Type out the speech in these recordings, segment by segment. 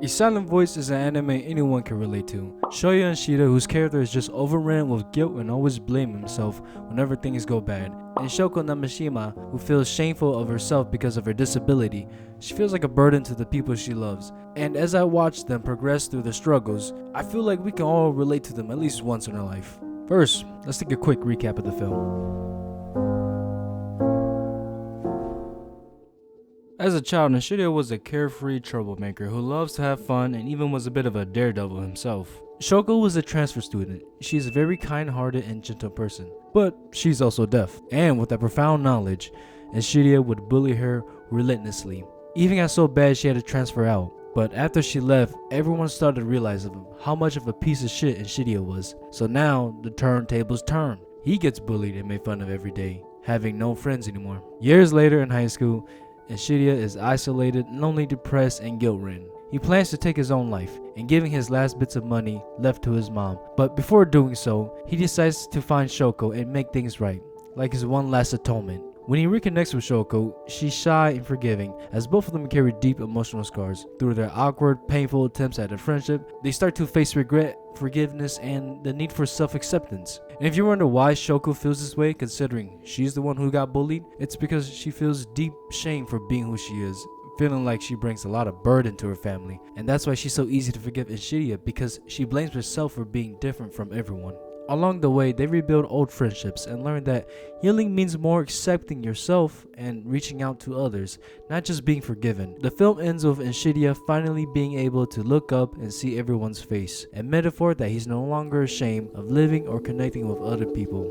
A silent voice is an anime anyone can relate to. Shoya Ishida, whose character is just overran with guilt and always blame himself whenever things go bad. And Shoko Nishimiya, who feels shameful of herself because of her disability. She feels like a burden to the people she loves. And as I watch them progress through their struggles, I feel like we can all relate to them at least once in our life. First, let's take a quick recap of the film. As a child, Ishida was a carefree troublemaker who loves to have fun and even was a bit of a daredevil himself. Shoko was a transfer student. She's a very kind-hearted and gentle person, but she's also deaf. And with that profound knowledge, Ishida would bully her relentlessly. Even got so bad she had to transfer out. But after she left, everyone started to realize how much of a piece of shit Ishida was. So now, the turntables turn. He gets bullied and made fun of every day, having no friends anymore. Years later in high school, Ishida is isolated, lonely, depressed, and guilt-ridden. He plans to take his own life and giving his last bits of money left to his mom. But before doing so, he decides to find Shoko and make things right, like his one last atonement. When he reconnects with Shoko, she's shy and forgiving, as both of them carry deep emotional scars. Through their awkward, painful attempts at a friendship, they start to face regret, forgiveness, and the need for self-acceptance. And if you wonder why Shoko feels this way, considering she's the one who got bullied, it's because she feels deep shame for being who she is, feeling like she brings a lot of burden to her family. And that's why she's so easy to forgive Ishida, because she blames herself for being different from everyone. Along the way, they rebuild old friendships and learn that healing means more accepting yourself and reaching out to others, not just being forgiven. The film ends with Ishida finally being able to look up and see everyone's face, a metaphor that he's no longer ashamed of living or connecting with other people.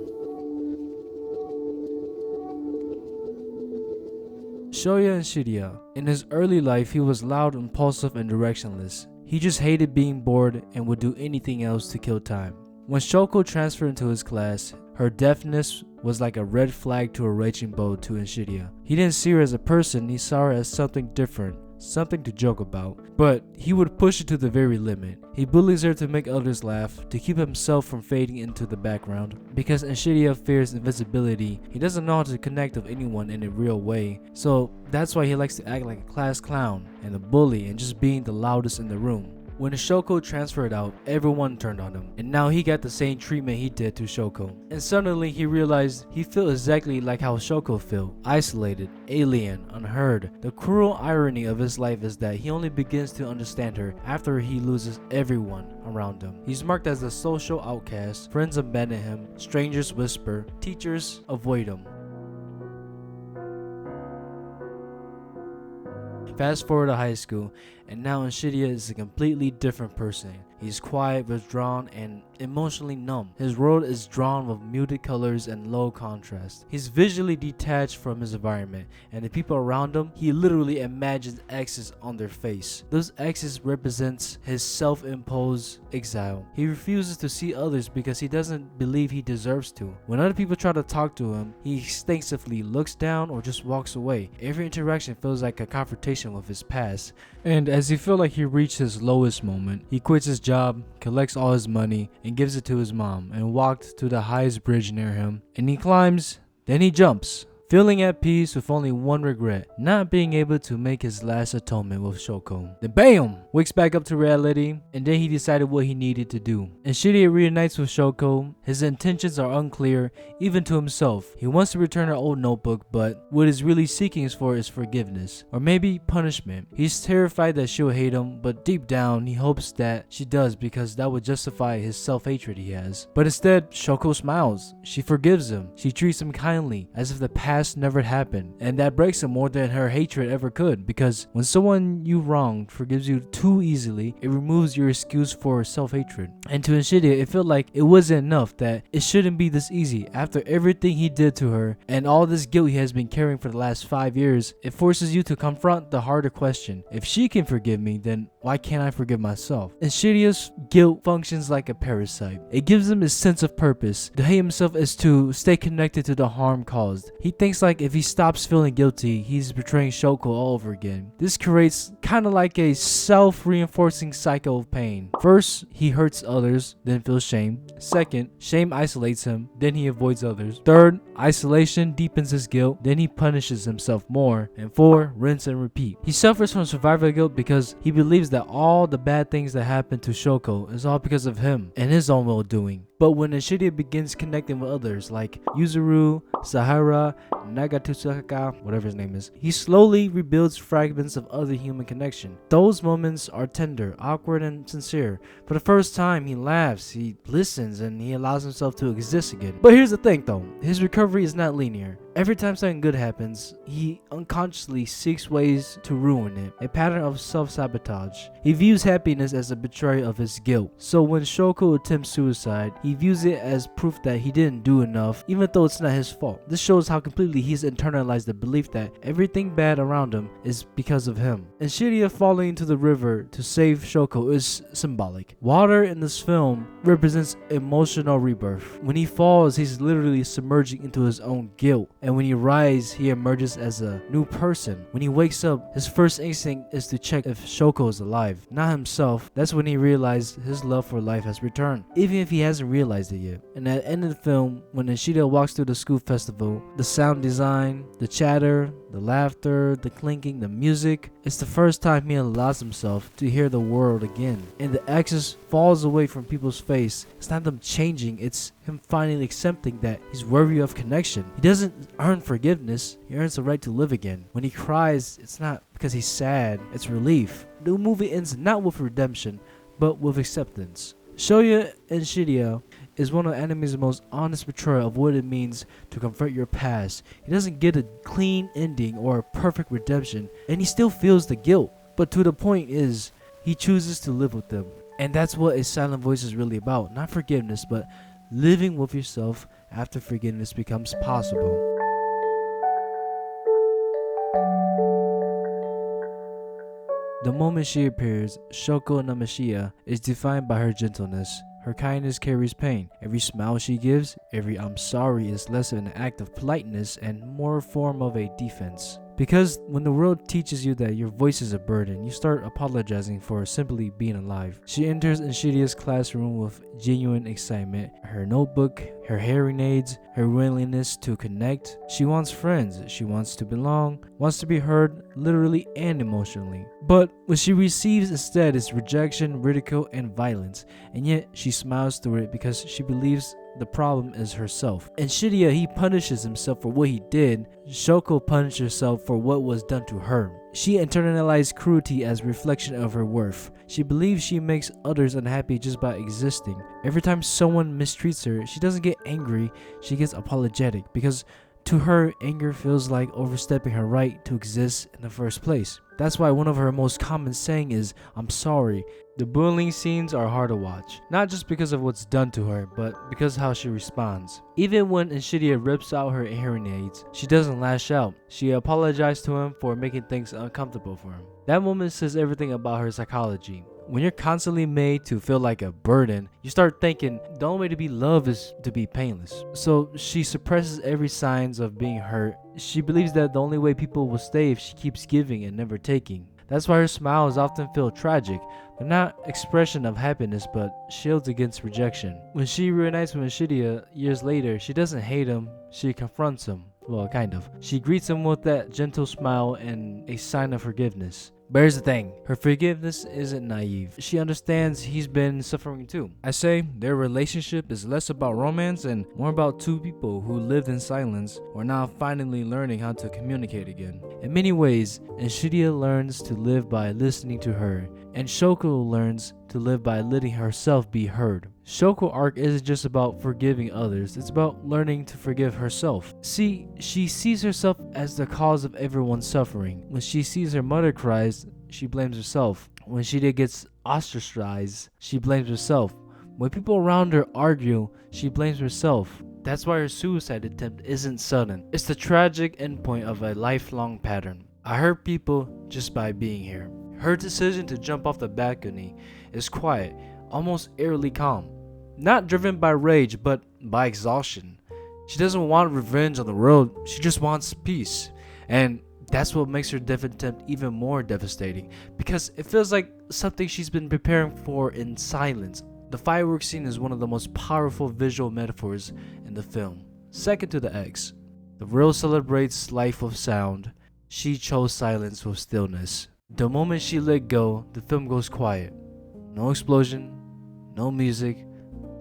Shoya Ishida. In his early life, he was loud, impulsive, and directionless. He just hated being bored and would do anything else to kill time. When Shoko transferred into his class, her deafness was like a red flag to a raging boat to Ishida. He didn't see her as a person, he saw her as something different, something to joke about. But he would push it to the very limit. He bullies her to make others laugh, to keep himself from fading into the background. Because Ishida fears invisibility, he doesn't know how to connect with anyone in a real way. So that's why he likes to act like a class clown and a bully and just being the loudest in the room. When Shoko transferred out, everyone turned on him, and now he got the same treatment he did to Shoko. And suddenly he realized he felt exactly like how Shoko felt, isolated, alien, unheard. The cruel irony of his life is that he only begins to understand her after he loses everyone around him. He's marked as a social outcast, friends abandon him, strangers whisper, teachers avoid him. Fast forward to high school, and now Ishida is a completely different person. He's quiet, withdrawn, and emotionally numb. His world is drawn with muted colors and low contrast. He's visually detached from his environment, and the people around him, he literally imagines X's on their face. Those X's represents his self-imposed exile. He refuses to see others because he doesn't believe he deserves to. When other people try to talk to him, he instinctively looks down or just walks away. Every interaction feels like a confrontation with his past. And as he feels like he reached his lowest moment, he quits his job, collects all his money, and gives it to his mom, and walked to the highest bridge near him. And he climbs, then he jumps, feeling at peace with only one regret, not being able to make his last atonement with Shoko. Then BAM! Wakes back up to reality, and then he decided what he needed to do. And Ishida reunites with Shoko. His intentions are unclear, even to himself. He wants to return her old notebook, but what he's really seeking for is forgiveness, or maybe punishment. He's terrified that she'll hate him, but deep down, he hopes that she does because that would justify his self-hatred he has. But instead, Shoko smiles. She forgives him. She treats him kindly, as if the past never happened, and that breaks him more than her hatred ever could, because when someone you wronged forgives you too easily, it removes your excuse for self-hatred. And to Ishida, it felt like it wasn't enough, that it shouldn't be this easy. After everything he did to her and all this guilt he has been carrying for the last 5 years, it forces you to confront the harder question. If she can forgive me, then why can't I forgive myself? Ishida's guilt functions like a parasite. It gives him a sense of purpose. To hate himself is to stay connected to the harm caused. He thinks thinks like if he stops feeling guilty, he's betraying Shoko all over again. This creates kind of like a self-reinforcing cycle of pain. First, he hurts others, then feels shame. Second, shame isolates him, then he avoids others. Third, isolation deepens his guilt, then he punishes himself more. And four, rinse and repeat. He suffers from survivor guilt because he believes that all the bad things that happened to Shoko is all because of him and his own well-doing. But when Ishida begins connecting with others like Yuzuru, Sahara, Nagatusaka, whatever his name is, he slowly rebuilds fragments of other human connection. Those moments are tender, awkward, and sincere. For the first time, he laughs, he listens, and he allows himself to exist again. But here's the thing though, his recovery is not linear. Every time something good happens, he unconsciously seeks ways to ruin it, a pattern of self-sabotage. He views happiness as a betrayal of his guilt. So when Shoko attempts suicide, he views it as proof that he didn't do enough, even though it's not his fault. This shows how completely he's internalized the belief that everything bad around him is because of him. And Shiria falling into the river to save Shoko is symbolic. Water in this film represents emotional rebirth. When he falls, he's literally submerging into his own guilt. And when he rises, he emerges as a new person. When he wakes up, his first instinct is to check if Shoko is alive, not himself. That's when he realized his love for life has returned, even if he hasn't realized it yet. And at the end of the film, when Ishida walks through the school festival, the sound design, the chatter, the laughter, the clinking, the music, it's the first time he allows himself to hear the world again. And the access falls away from people's face. It's not them changing, it's him finally accepting that he's worthy of connection. He doesn't earn forgiveness, he earns the right to live again. When he cries, it's not because he's sad, it's relief. The movie ends not with redemption, but with acceptance. Shoya Ishida is one of anime's most honest portrayal of what it means to confront your past. He doesn't get a clean ending or a perfect redemption, and he still feels the guilt. But to the point is, he chooses to live with them. And that's what A Silent Voice is really about. Not forgiveness, but living with yourself after forgiveness becomes possible. The moment she appears, Shoko Nishimiya is defined by her gentleness. Her kindness carries pain. Every smile she gives, every I'm sorry is less of an act of politeness and more a form of a defense. Because when the world teaches you that your voice is a burden, you start apologizing for simply being alive. She enters Ishida's classroom with genuine excitement. Her notebook, her hearing aids, her willingness to connect. She wants friends, she wants to belong, wants to be heard literally and emotionally. But what she receives instead is rejection, ridicule, and violence. And yet she smiles through it because she believes the problem is herself. In Shiria, he punishes himself for what he did. Shoko punished herself for what was done to her. She internalized cruelty as reflection of her worth. She believes she makes others unhappy just by existing. Every time someone mistreats her, she doesn't get angry, she gets apologetic because to her, anger feels like overstepping her right to exist in the first place. That's why one of her most common saying is, "I'm sorry." The bullying scenes are hard to watch, not just because of what's done to her, but because how she responds. Even when Ishidia rips out her hearing aids, she doesn't lash out. She apologized to him for making things uncomfortable for him. That moment says everything about her psychology. When you're constantly made to feel like a burden, you start thinking the only way to be loved is to be painless. So she suppresses every signs of being hurt. She believes that the only way people will stay if she keeps giving and never taking. That's why her smiles often feel tragic. They're not expression of happiness, but shields against rejection. When she reunites with Ishidia years later, she doesn't hate him, she confronts him. Well, kind of. She greets him with that gentle smile and a sign of forgiveness. But here's the thing, her forgiveness isn't naive. She understands he's been suffering too. I say their relationship is less about romance and more about two people who lived in silence or now finally learning how to communicate again. In many ways, Ishidia learns to live by listening to her, and Shoko learns to live by letting herself be heard. Shoko arc isn't just about forgiving others, it's about learning to forgive herself. See, she sees herself as the cause of everyone's suffering. When she sees her mother cries, she blames herself. When she gets ostracized, she blames herself. When people around her argue, she blames herself. That's why her suicide attempt isn't sudden. It's the tragic endpoint of a lifelong pattern. I hurt people just by being here. Her decision to jump off the balcony is quiet, almost eerily calm. Not driven by rage, but by exhaustion. She doesn't want revenge on the world, she just wants peace. And that's what makes her death attempt even more devastating, because it feels like something she's been preparing for in silence. The fireworks scene is one of the most powerful visual metaphors in the film. Second to the X, the world celebrates life with sound. She chose silence with stillness. The moment she let go, the film goes quiet. No explosion, no music,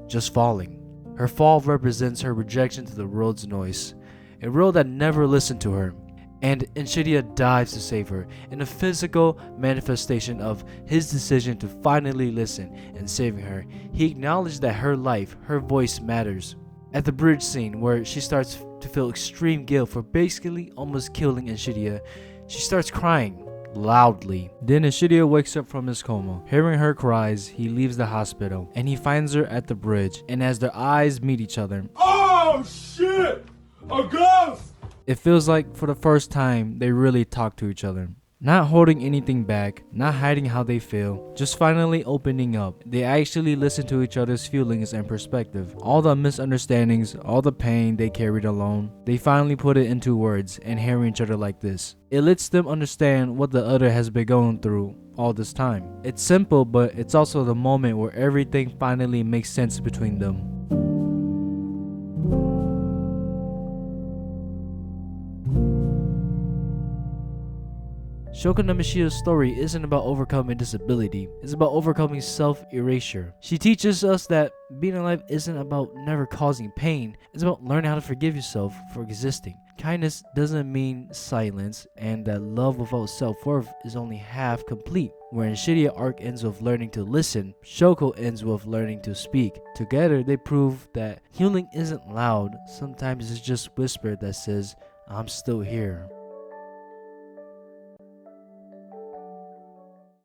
just falling. Her fall represents her rejection to the world's noise, a world that never listened to her. And Ishida dives to save her, in a physical manifestation of his decision to finally listen and saving her. He acknowledged that her life, her voice matters. At the bridge scene, where she starts to feel extreme guilt for basically almost killing Ishida, she starts crying loudly. Then Ishida wakes up from his coma. Hearing her cries, he leaves the hospital and he finds her at the bridge. And as their eyes meet each other, oh shit! A ghost! It feels like for the first time they really talk to each other. Not holding anything back, not hiding how they feel, just finally opening up. They actually listen to each other's feelings and perspective. All the misunderstandings, all the pain they carried alone, they finally put it into words, and hearing each other like this, it lets them understand what the other has been going through all this time. It's simple, but it's also the moment where everything finally makes sense between them. Shoko Nisimiya's story isn't about overcoming disability, it's about overcoming self-erasure. She teaches us that being alive isn't about never causing pain, it's about learning how to forgive yourself for existing. Kindness doesn't mean silence, and that love without self-worth is only half complete. Where Ishida arc ends with learning to listen, Shoko ends with learning to speak. Together, they prove that healing isn't loud, sometimes it's just whisper that says, "I'm still here."